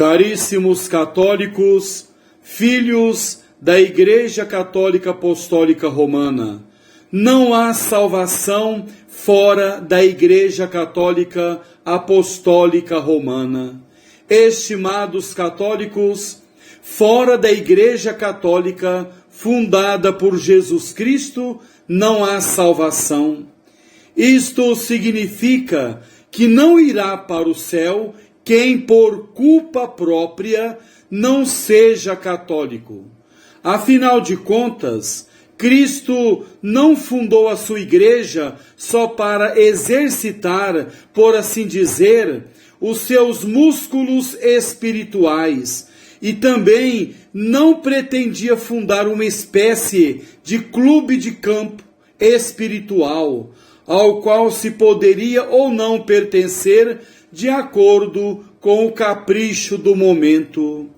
Caríssimos católicos, filhos da Igreja Católica Apostólica Romana, não há salvação fora da Igreja Católica Apostólica Romana. Estimados católicos, fora da Igreja Católica fundada por Jesus Cristo, não há salvação. Isto significa que não irá para o céu quem por culpa própria não seja católico. Afinal de contas, Cristo não fundou a sua igreja só para exercitar, por assim dizer, os seus músculos espirituais, e também não pretendia fundar uma espécie de clube de campo espiritual, ao qual se poderia ou não pertencer de acordo com o capricho do momento.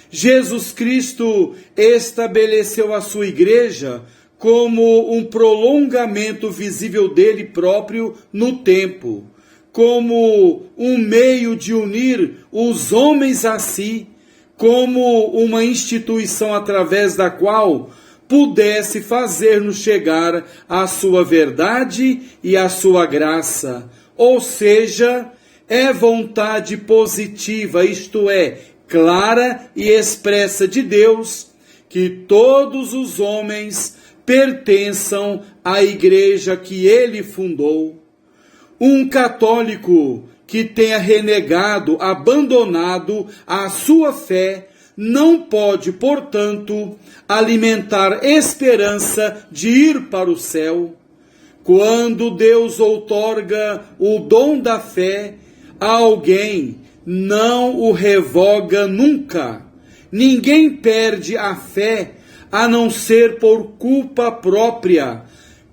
Jesus Cristo estabeleceu a sua igreja como um prolongamento visível dele próprio no tempo, como um meio de unir os homens a si, como uma instituição através da qual pudesse fazer-nos chegar à sua verdade e à sua graça, ou seja, é vontade positiva, isto é, clara e expressa de Deus, que todos os homens pertençam à igreja que ele fundou. Um católico que tenha renegado, abandonado a sua fé, não pode, portanto, alimentar esperança de ir para o céu. Quando Deus outorga o dom da fé a alguém, não o revoga nunca. Ninguém perde a fé a não ser por culpa própria,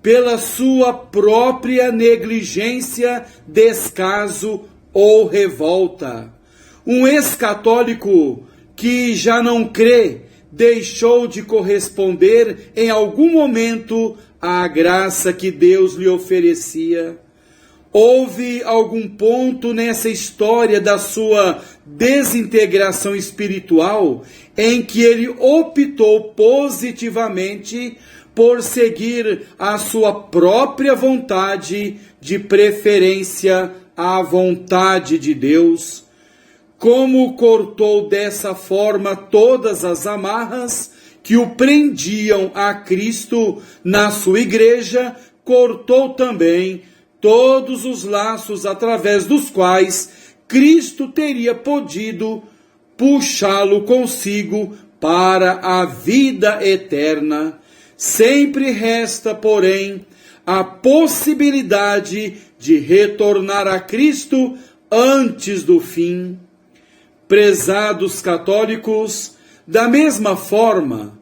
pela sua própria negligência, descaso ou revolta. Um ex-católico que já não crê deixou de corresponder em algum momento à graça que Deus lhe oferecia. Houve algum ponto nessa história da sua desintegração espiritual em que ele optou positivamente por seguir a sua própria vontade, de preferência à vontade de Deus. Como cortou dessa forma todas as amarras que o prendiam a Cristo na sua igreja, cortou também todos os laços através dos quais Cristo teria podido puxá-lo consigo para a vida eterna. Sempre resta, porém, a possibilidade de retornar a Cristo antes do fim. Prezados católicos, da mesma forma,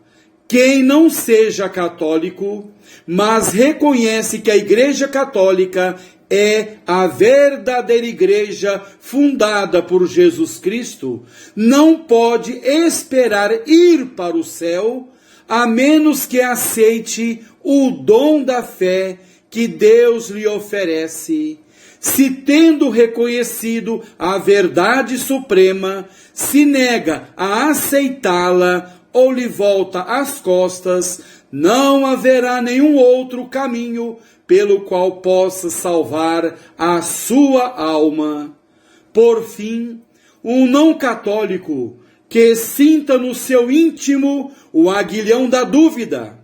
quem não seja católico, mas reconhece que a Igreja Católica é a verdadeira igreja fundada por Jesus Cristo, não pode esperar ir para o céu, a menos que aceite o dom da fé que Deus lhe oferece. Se, tendo reconhecido a verdade suprema, se nega a aceitá-la ou lhe volta as costas, não haverá nenhum outro caminho pelo qual possa salvar a sua alma. Por fim, um não católico que sinta no seu íntimo o aguilhão da dúvida,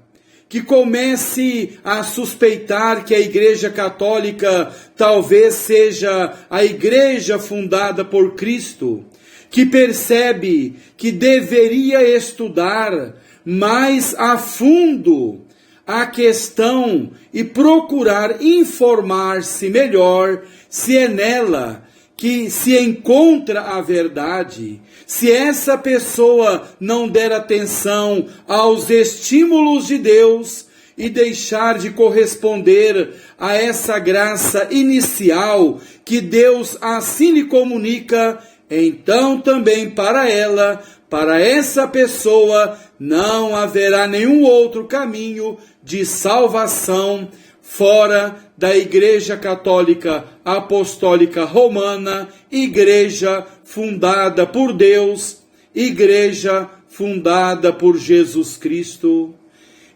que comece a suspeitar que a Igreja Católica talvez seja a igreja fundada por Cristo, que percebe que deveria estudar mais a fundo a questão e procurar informar-se melhor se é nela que se encontra a verdade. Se essa pessoa não der atenção aos estímulos de Deus e deixar de corresponder a essa graça inicial que Deus assim lhe comunica, então também para ela, para essa pessoa, não haverá nenhum outro caminho de salvação fora da Igreja Católica Apostólica Romana, igreja fundada por Deus, igreja fundada por Jesus Cristo.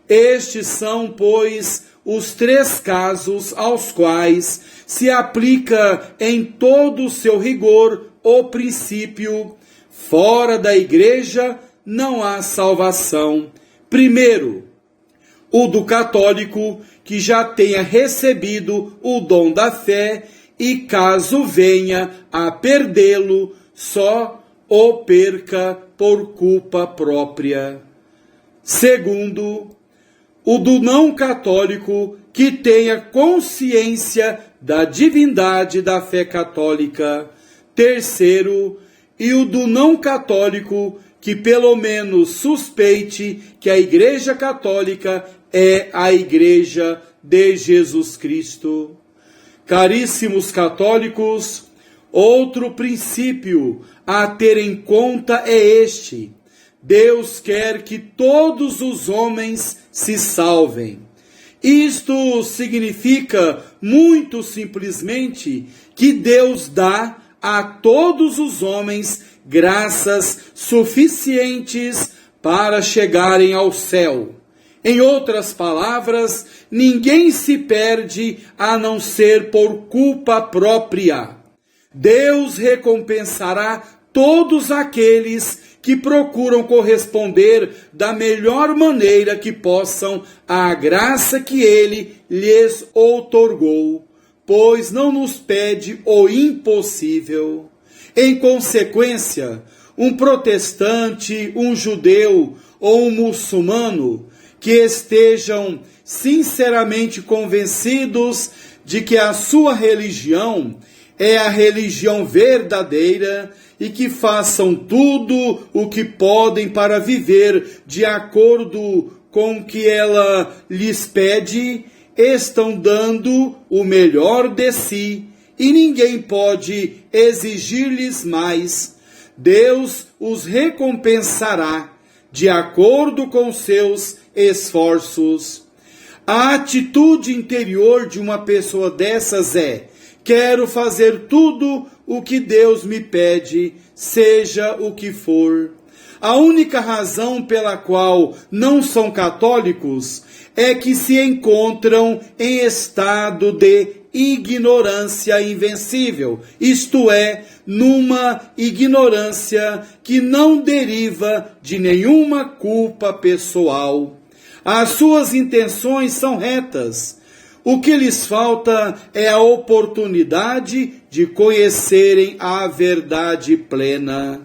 Estes são, pois, os 3 casos aos quais se aplica em todo o seu rigor o princípio: fora da igreja não há salvação. Primeiro, o do católico que já tenha recebido o dom da fé e, caso venha a perdê-lo, só o perca por culpa própria. Segundo, o do não católico que tenha consciência da divindade da fé católica. Terceiro, e o do não católico que pelo menos suspeite que a Igreja Católica é a Igreja de Jesus Cristo. Caríssimos católicos, outro princípio a ter em conta é este: Deus quer que todos os homens se salvem. Isto significa, muito simplesmente, que Deus dá a todos os homens graças suficientes para chegarem ao céu. Em outras palavras, ninguém se perde a não ser por culpa própria. Deus recompensará todos aqueles que procuram corresponder da melhor maneira que possam à graça que Ele lhes outorgou, pois não nos pede o impossível. Em consequência, um protestante, um judeu ou um muçulmano que estejam sinceramente convencidos de que a sua religião é a religião verdadeira e que façam tudo o que podem para viver de acordo com o que ela lhes pede, estão dando o melhor de si e ninguém pode exigir-lhes mais. Deus os recompensará de acordo com seus esforços. A atitude interior de uma pessoa dessas é: quero fazer tudo o que Deus me pede, seja o que for. A única razão pela qual não são católicos é que se encontram em estado de ignorância invencível, isto é, numa ignorância que não deriva de nenhuma culpa pessoal. As suas intenções são retas. O que lhes falta é a oportunidade de conhecerem a verdade plena.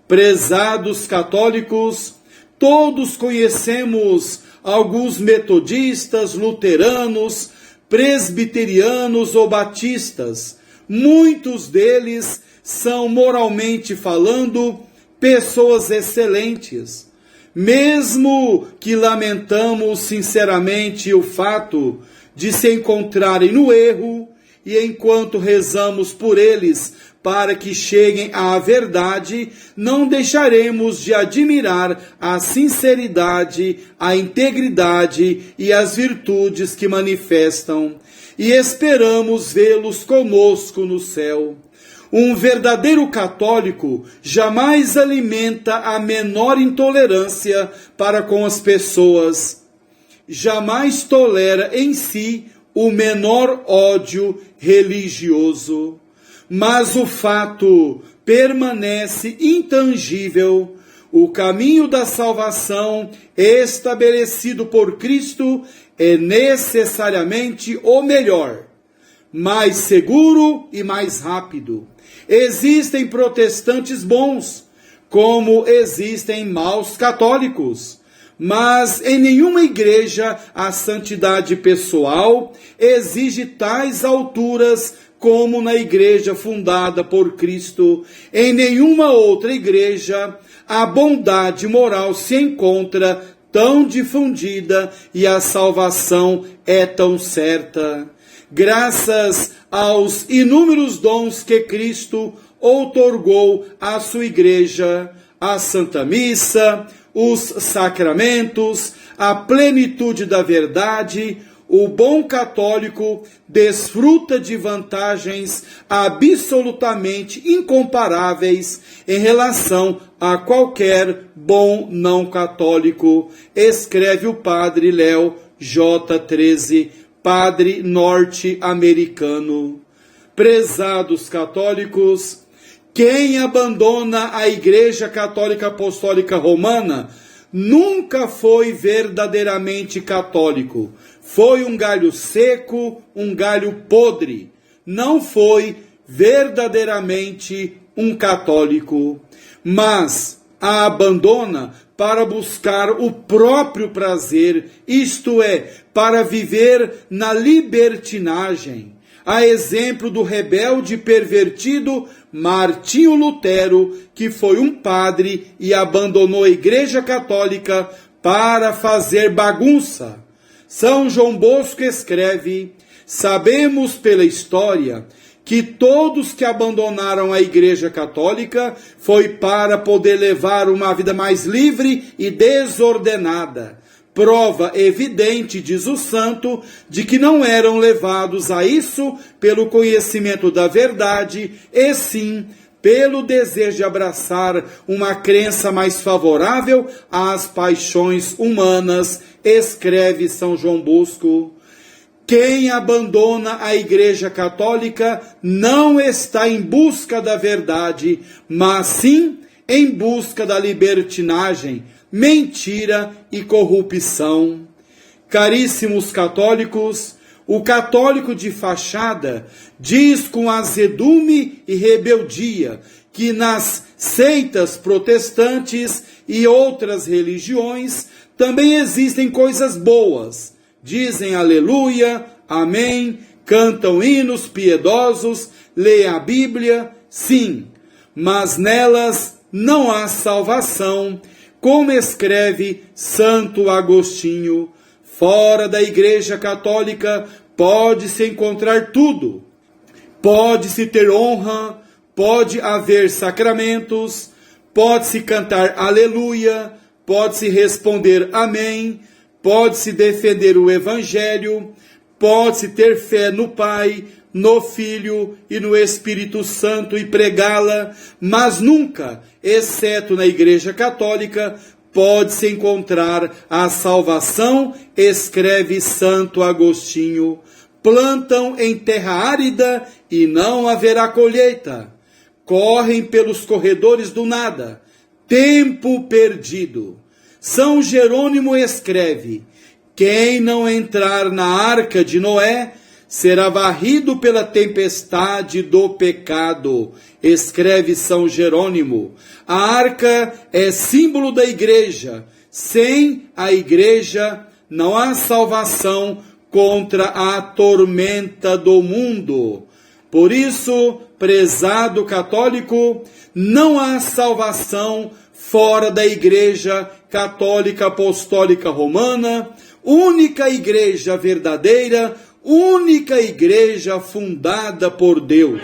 Prezados católicos, todos conhecemos alguns metodistas, luteranos, presbiterianos ou batistas. Muitos deles são, moralmente falando, pessoas excelentes. Mesmo que lamentamos sinceramente o fato de se encontrarem no erro, e enquanto rezamos por eles para que cheguem à verdade, não deixaremos de admirar a sinceridade, a integridade e as virtudes que manifestam, e esperamos vê-los conosco no céu. Um verdadeiro católico jamais alimenta a menor intolerância para com as pessoas, jamais tolera em si o menor ódio religioso, mas o fato permanece intangível. O caminho da salvação estabelecido por Cristo é necessariamente o melhor, mais seguro e mais rápido. Existem protestantes bons, como existem maus católicos, mas em nenhuma igreja a santidade pessoal exige tais alturas como na igreja fundada por Cristo. Em nenhuma outra igreja a bondade moral se encontra tão difundida e a salvação é tão certa. Graças aos inúmeros dons que Cristo outorgou à sua igreja, a Santa Missa, os sacramentos, a plenitude da verdade, o bom católico desfruta de vantagens absolutamente incomparáveis em relação a qualquer bom não católico, escreve o padre Léo J. padre norte-americano. Prezados católicos, quem abandona a Igreja Católica Apostólica Romana nunca foi verdadeiramente católico. Foi um galho seco, um galho podre. Não foi verdadeiramente um católico. Mas a abandona para buscar o próprio prazer, isto é, para viver na libertinagem. A exemplo do rebelde pervertido Martinho Lutero, que foi um padre e abandonou a Igreja Católica para fazer bagunça. São João Bosco escreve: sabemos pela história que todos que abandonaram a Igreja Católica foi para poder levar uma vida mais livre e desordenada. Prova evidente, diz o santo, de que não eram levados a isso pelo conhecimento da verdade, e sim pelo desejo de abraçar uma crença mais favorável às paixões humanas, escreve São João Bosco. Quem abandona a Igreja Católica não está em busca da verdade, mas sim em busca da libertinagem, mentira e corrupção. Caríssimos católicos, o católico de fachada diz com azedume e rebeldia que nas seitas protestantes e outras religiões também existem coisas boas. Dizem aleluia, amém, cantam hinos piedosos, leem a Bíblia, sim, mas nelas não há salvação, como escreve Santo Agostinho. Fora da Igreja Católica pode-se encontrar tudo. Pode-se ter honra, pode haver sacramentos, pode-se cantar aleluia, pode-se responder amém, pode-se defender o Evangelho, pode-se ter fé no Pai, no Filho e no Espírito Santo e pregá-la, mas nunca, exceto na Igreja Católica, pode-se encontrar a salvação, escreve Santo Agostinho. Plantam em terra árida e não haverá colheita. Correm pelos corredores do nada. Tempo perdido. São Jerônimo escreve: quem não entrar na arca de Noé será varrido pela tempestade do pecado, escreve São Jerônimo. A arca é símbolo da Igreja. Sem a Igreja não há salvação contra a tormenta do mundo. Por isso, prezado católico, não há salvação fora da Igreja Católica Apostólica Romana, única Igreja verdadeira, única Igreja fundada por Deus.